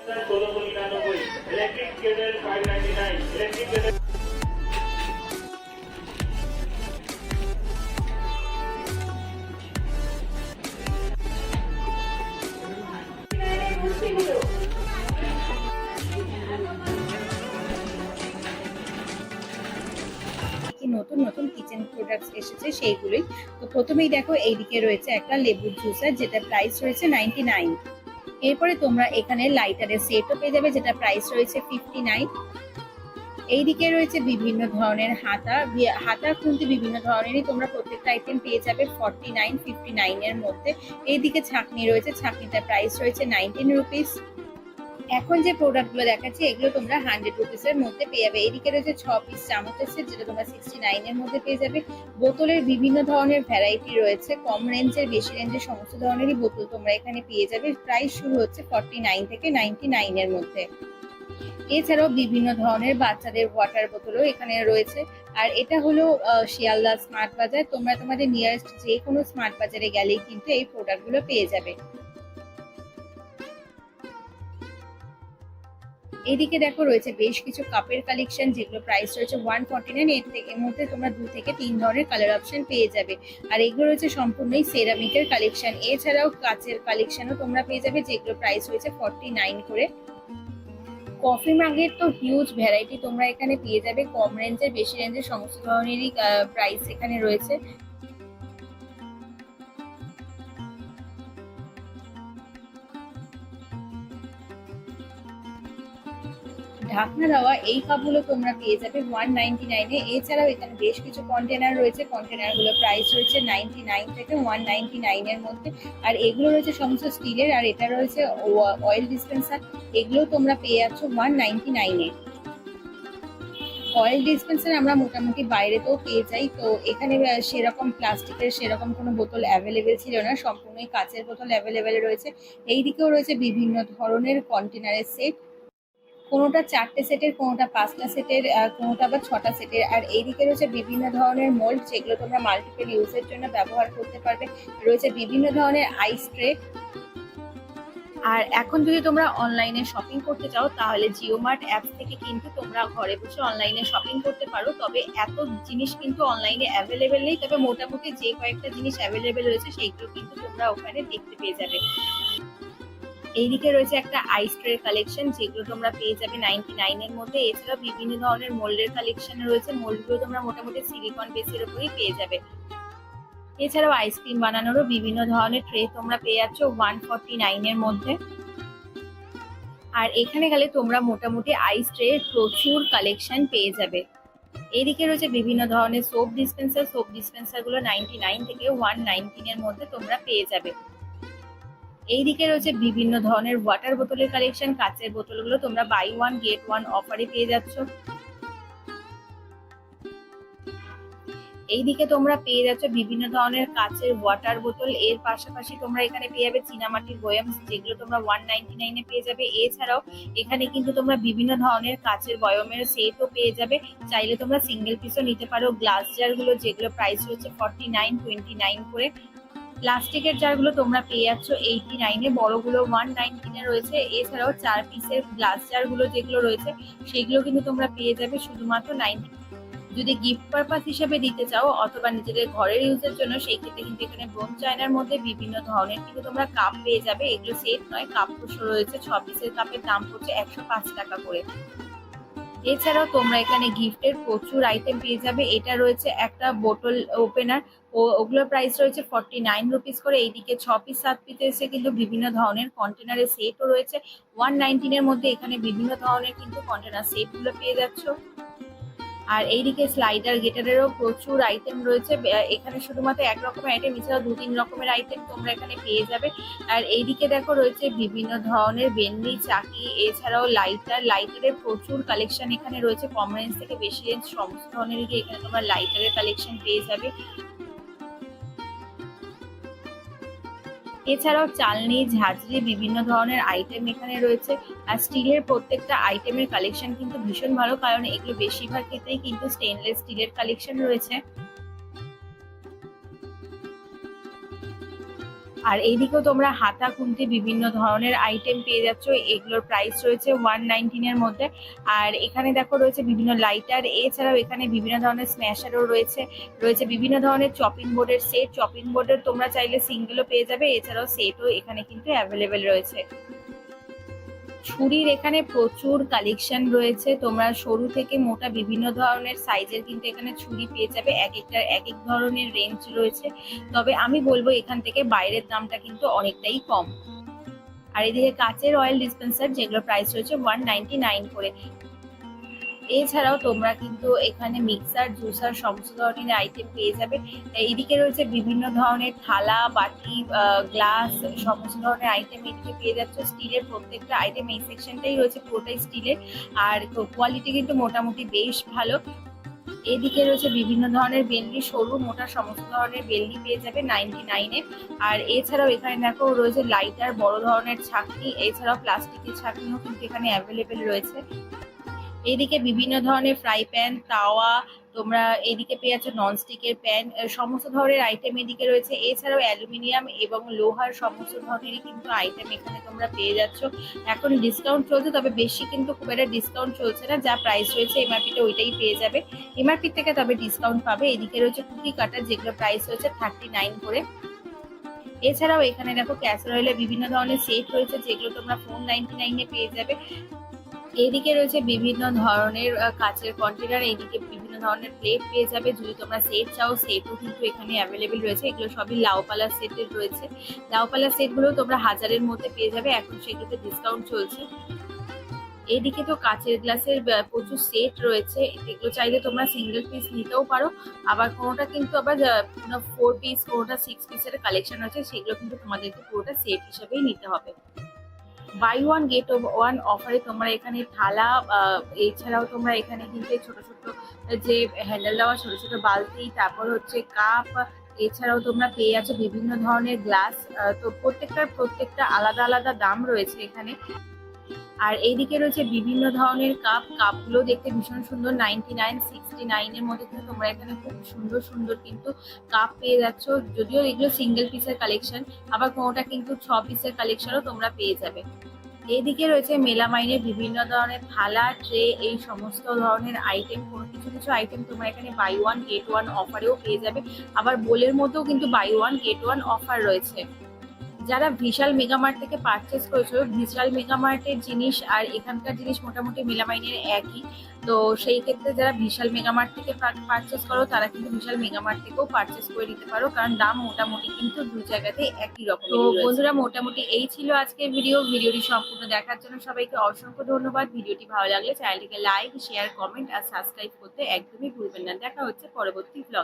1699 electric কেবল 599 electric কেবল নতুন নতুন kitchen products এসেছে সেইগুলোই। তো প্রথমেই দেখো এইদিকে রয়েছে একটা লেবুর জুসার, যেটা প্রাইস রয়েছে 99। এরপরে তোমরা এখানে লাইটারের সেটও পেয়ে যাবে, যেটা প্রাইস রয়েছে 59। এইদিকে রয়েছে বিভিন্ন ধরনের হাতা খুন্তি, বিভিন্ন ধরনেরই তোমরা প্রত্যেকটা আইটেম পেয়ে যাবে 49, 59 এর মধ্যে। এইদিকে ছাঁকনি রয়েছে, ছাঁকনিটার প্রাইস রয়েছে 19 রুপিস। এখন যে প্রোডাক্টগুলো দেখাচ্ছি এগুলো তোমরা 100 রুপিসের মধ্যে পেয়ে যাবে। এদিকে রয়েছে 6 পিস চামচের সেট, যেটা তোমরা 69 এর মধ্যে পেয়ে যাবে। বোতলের বিভিন্ন ধরনের ভ্যারাইটি রয়েছে, কম রেঞ্জের বেশি রেঞ্জের সমস্ত ধরনেরই বোতল তোমরা এখানে পেয়ে যাবে। প্রাইস শুরু হচ্ছে 49 থেকে 99 এর মধ্যে। এছাড়াও বিভিন্ন ধরনের বাচ্চাদের ওয়াটার বোতলও এখানে রয়েছে। আর এটা হলো শিয়ালদা স্মার্ট বাজার। তোমরা তোমাদের নিয়ারেস্ট যে কোনো স্মার্ট বাজারে গেলেই কিন্তু এই প্রোডাক্টগুলো পেয়ে যাবে। এইদিকে দেখো রয়েছে বেশ কিছু কাপের কালেকশন, যেগুলো প্রাইস রয়েছে 149। এর মধ্যে তোমরা 2 থেকে 3 ধরনের কালার অপশন পেয়ে যাবে। আর এগুলো রয়েছে সম্পূর্ণই সেরামিকের কালেকশন। এছাড়াও কাচের কালেকশনও তোমরা পেয়ে যাবে, যেগুলো প্রাইস রয়েছে 49 করে। কফি মাগের তো হিউজ ভ্যারাইটি তোমরা এখানে পেয়ে যাবে, কম রেঞ্জের বেশি রেঞ্জের সমস্ত ধরনেরই প্রাইস এখানে রয়েছে। ঢাকনা দেওয়া এই কাপগুলো তোমরা পেয়ে যাবে 199-এ। এছাড়াও এখানে বেশ কিছু কন্টেনার রয়েছে, কন্টেনারগুলো প্রাইস রয়েছে 99 থেকে 199 এর মধ্যে। আর এগুলো রয়েছে সমস্ত স্টিলের, আর এটা রয়েছে অয়েল ডিসপেন্সার। এগুলো তোমরা পেয়ে যাচ্ছ 199-এ। অয়েল ডিসপেন্সার আমরা মোটামুটি বাইরেতেও পেয়ে যাই। তো এখানে সেরকম প্লাস্টিকের সেরকম কোনো বোতল অ্যাভেলেবেল ছিল না, সম্পূর্ণই কাচের বোতল অ্যাভেলেবেল রয়েছে। এইদিকেও রয়েছে বিভিন্ন ধরনের কন্টেনারের সেট, কোনোটা 4টে সেটের, কোনোটা 5টা সেটের, কোনোটা আবার 6টা সেটের। আর এইদিকে রয়েছে বিভিন্ন ধরনের মোল্ড, যেগুলো তোমরা মাল্টিপল ইউজের জন্য ব্যবহার করতে পারবে। রয়েছে বিভিন্ন ধরনের আইস ট্রে। আর এখন যদি তোমরা অনলাইনে শপিং করতে চাও, তাহলে জিও মার্ট অ্যাপস থেকে কিন্তু তোমরা ঘরে বসে অনলাইনে শপিং করতে পারো। তবে এত জিনিস কিন্তু অনলাইনে অ্যাভেলেবেল নেই, তবে মোটামুটি যে কয়েকটা জিনিস অ্যাভেলেবেল রয়েছে সেইগুলো কিন্তু তোমরা ওখানে দেখতে পেয়ে যাবে। এইদিকে রয়েছে একটা আইস ট্রের কালেকশন, যেগুলো তোমরা পেয়ে যাবে 99 এর মধ্যে। এছাড়াও বিভিন্ন ধরনের মোল্ডের কালেকশন রয়েছে, মোল্ডগুলো তোমরা মোটামুটি সিলিকন বেসের উপরেই পেয়ে যাবে। এছাড়াও আইসক্রিম বানানোরও বিভিন্ন ধরনের ট্রে তোমরা পেয়ে যাচ্ছ 149 এর মধ্যে। আর এখানে গেলে তোমরা মোটামুটি আইস ট্রে প্রচুর কালেকশন পেয়ে যাবে। এইদিকে রয়েছে বিভিন্ন ধরনের সোপ ডিসপেন্সার গুলো 99 থেকে 119 এর মধ্যে তোমরা পেয়ে যাবে। এইদিকে রয়েছে বিভিন্ন ধরনের ওয়াটার বোতলের কালেকশন, কাচের বোতলগুলো তোমরা বাই 1 গেট 1 অফারে পেয়ে যাচ্ছ। এইদিকে তোমরা পেয়ে যাচ্ছ বিভিন্ন ধরনের কাচের ওয়াটার বোতল। এর পাশাপাশি তোমরা এখানে পেয়ে যাবে চীনামাটির বয়াম, যেগুলো তোমরা 199-এ পেয়ে যাবে। এছাড়াও এখানে কিন্তু তোমরা বিভিন্ন ধরনের কাচের বয়ামের সেটও পেয়ে যাবে, চাইলে তোমরা সিঙ্গেল পিসও নিতে পারো। গ্লাস জারগুলো, যেগুলো প্রাইস হচ্ছে 49, 29 করে। প্লাস্টিকের জারগুলো তোমরা পেয়ে যাচ্ছ 89-এ, বড়গুলো 119-এ রয়েছে। এছাড়াও 4 পিসের গ্লাস জারগুলো যেগুলো রয়েছে সেগুলো কিন্তু তোমরা পেয়ে যাবে শুধুমাত্র 90। যদি গিফট পারপাস হিসেবে দিতে চাও অথবা নিজেদের ঘরের ইউজের জন্য, সেই ক্ষেত্রে কিন্তু এখানে ব্রোঞ্জ চায়নার মধ্যে বিভিন্ন ধরনের কিন্তু তোমরা কাপ পেয়ে যাবে। এগুলো সেট নয়, কাপ রয়েছে। 6 পিসের কাপের দাম পড়ছে 105 টাকা করে। এছাড়াও তোমরা এখানে গিফটের প্রচুর আইটেম পেয়ে যাবে। এটা রয়েছে একটা বোতল ওপেনার, ওগুলোর প্রাইস রয়েছে 49 রুপিস করে। এইদিকে 6 পিস 7 পিস এসে কিন্তু বিভিন্ন ধরনের কন্টেনারের সেটও রয়েছে 119 এর মধ্যে। এখানে বিভিন্ন ধরনের কিন্তু কন্টেনার সেটগুলো পেয়ে যাচ্ছ। আর এইদিকে স্লাইডার গেটারেরও প্রচুর আইটেম রয়েছে। এখানে শুধুমাত্র এক রকমের আইটেম, এছাড়াও 2-3 রকমের আইটেম তোমরা এখানে পেয়ে যাবে। আর এইদিকে দেখো রয়েছে বিভিন্ন ধরনের বেন্ডি, চাকি, এছাড়াও লাইটারের প্রচুর কালেকশন এখানে রয়েছে। কম রেঞ্জ থেকে বেশি রেঞ্জ সমস্ত ধরনেরই এখানে তোমরা লাইটারের কালেকশন পেয়ে যাবে। এছাড়াও চালনি, ঝাঁঝরি, বিভিন্ন ধরনের আইটেম এখানে রয়েছে। আর স্টিলের প্রত্যেকটা আইটেমের কালেকশন কিন্তু ভীষণ ভালো, কারণ এগুলো বেশিরভাগ ক্ষেত্রেই কিন্তু স্টেনলেস স্টিলের কালেকশন রয়েছে। আর এইদিকেও তোমরা হাতা খুন্তি বিভিন্ন ধরনের আইটেম পেয়ে যাচ্ছ, এগুলোর প্রাইস রয়েছে 119 এর মধ্যে। আর এখানে দেখো রয়েছে বিভিন্ন লাইটার, এছাড়াও এখানে বিভিন্ন ধরনের স্ম্যাশারও রয়েছে বিভিন্ন ধরনের চপিং বোর্ডের সেট। চপিং বোর্ডের তোমরা চাইলে সিঙ্গেলও পেয়ে যাবে, এছাড়াও সেটও এখানে কিন্তু অ্যাভেলেবেল রয়েছে। ছুরির এখানে প্রচুর কালেকশন রয়েছে, তোমরা সরু থেকে মোটা বিভিন্ন ধরনের সাইজের কিন্তু এখানে ছুরি পেয়ে যাবে, এক একটার এক এক ধরনের রেঞ্জ রয়েছে। তবে আমি বলবো এখান থেকে বাইরের দামটা কিন্তু অনেকটাই কম। আর এদিকে কাচের অয়েল ডিসপেন্সার, যেগুলো প্রাইস রয়েছে 199 করে। এছাড়াও তোমরা কিন্তু এখানে মিক্সার, জুসার সমস্ত ধরনের আইটেম পেয়ে যাবে। এইদিকে রয়েছে বিভিন্ন ধরনের থালা, বাটি, গ্লাস, সমস্ত ধরনের আইটেম এদিকে পেয়ে যাচ্ছে। স্টিলের প্রত্যেকটা আইটেম এই সেকশনটাই রয়েছে পুরোটাই স্টিলের, আর কোয়ালিটি কিন্তু মোটামুটি বেশ ভালো। এদিকে রয়েছে বিভিন্ন ধরনের বেলনি, সরু মোটা সমস্ত ধরনের বেলনি পেয়ে যাবে 99-এ। আর এছাড়াও এখানে দেখো রয়েছে লাইটার, বড় ধরনের ছাঁকনি, এছাড়াও প্লাস্টিকের ছাঁকনিও কিন্তু এখানে অ্যাভেলেবেল রয়েছে। এইদিকে বিভিন্ন ধরনের ফ্রাই প্যান, তাওয়া, তোমরা এইদিকে পেয়ে যাচ্ছ ননস্টিকের প্যান, সমস্ত ধরনের আইটেম এদিকে রয়েছে। এছাড়াও অ্যালুমিনিয়াম এবং লোহার সমস্ত ধরনেরই কিন্তু আইটেম এখানে তোমরা পেয়ে যাচ্ছ। এখন ডিসকাউন্ট চলছে, তবে বেশি কিন্তু খুব একটা ডিসকাউন্ট চলছে না, যা প্রাইস রয়েছে এমআরপিতে ওইটাই পেয়ে যাবে। এমআরপি থেকে তবে ডিসকাউন্ট পাবে। এদিকে রয়েছে কুকি কাটার, যেগুলো প্রাইস রয়েছে 39 করে। এছাড়াও এখানে দেখো ক্যাসারোলের বিভিন্ন ধরনের সেট রয়েছে, যেগুলো তোমরা 499-এ পেয়ে যাবে। এইদিকে রয়েছে বিভিন্ন ধরনের কাচের কন্টেনার, এইদিকে বিভিন্ন ধরনের প্লেট পেয়ে যাবে। যদি তোমরা সেট চাও, সেটও কিন্তু এখানে অ্যাভেলেবেল রয়েছে। এগুলো সবই লাউপালা সেটের রয়েছে। লাউপালা সেটগুলো তোমরা 1000-এর মধ্যে পেয়ে যাবে, এখন সেগুলোতে ডিসকাউন্ট চলছে। এইদিকে তো কাচের গ্লাসের প্রচুর সেট রয়েছে, এগুলো চাইলে তোমরা সিঙ্গেল পিস নিতেও পারো, আবার কোনোটা কিন্তু আবার 4 পিস, কোনোটা 6 পিসের কালেকশন আছে, সেগুলো কিন্তু তোমাদেরকে পুরোটা সেট হিসেবেই নিতে হবে। বাই ওয়ান গেট ওয়ান অফারে তোমরা এখানে থালা, এছাড়াও তোমরা এখানে কিন্তু ছোট ছোট যে হ্যান্ডেল দেওয়া ছোট ছোট বালতি, তারপর হচ্ছে কাপ, এছাড়াও তোমরা পেয়ে যাচ্ছ বিভিন্ন ধরনের গ্লাস। তো প্রত্যেকটা আলাদা আলাদা দাম রয়েছে এখানে। আর এইদিকে রয়েছে বিভিন্ন ধরনের কাপগুলো দেখতে ভীষণ সুন্দর, 99-69-এর মধ্যে কিন্তু তোমরা এখানে খুব সুন্দর সুন্দর কিন্তু কাপ পেয়ে যাচ্ছ। যদিও এগুলো সিঙ্গেল পিসের কালেকশন, আবার কোনোটা কিন্তু 6 পিসের কালেকশনও তোমরা পেয়ে যাবে। এদিকে রয়েছে মেলামাইনের বিভিন্ন ধরনের থালা, ট্রে, এই সমস্ত ধরনের আইটেম। কিছু কিছু আইটেম তোমরা এখানে বাই ওয়ান গেট ওয়ান অফারেও পেয়ে যাবে, আবার বোলের মধ্যেও কিন্তু buy one get one offer রয়েছে। যারা বিশাল মেগামার্ট থেকে পারচেস করেছো, বিশাল মেগামার্টের জিনিস আর এখানকার জিনিস মোটামুটি মেলামাইনের একই, তো সেই ক্ষেত্রে যারা বিশাল মেগামার্ট থেকে পারচেস করো, তারা কিন্তু বিশাল মেগামার্ট থেকেও পারচেস করে নিতে পারো, কারণ দাম মোটামুটি কিন্তু দু জায়গাতে একই রকম। তো বন্ধুরা, মোটামুটি এই ছিল আজকের ভিডিওটি সম্পূর্ণ দেখার জন্য সবাইকে অসংখ্য ধন্যবাদ। ভিডিওটি ভালো লাগলে চ্যানেলটিকে লাইক, শেয়ার, কমেন্ট আর সাবস্ক্রাইব করতে একদমই ভুলবেন না। দেখা হচ্ছে পরবর্তী ব্লগ।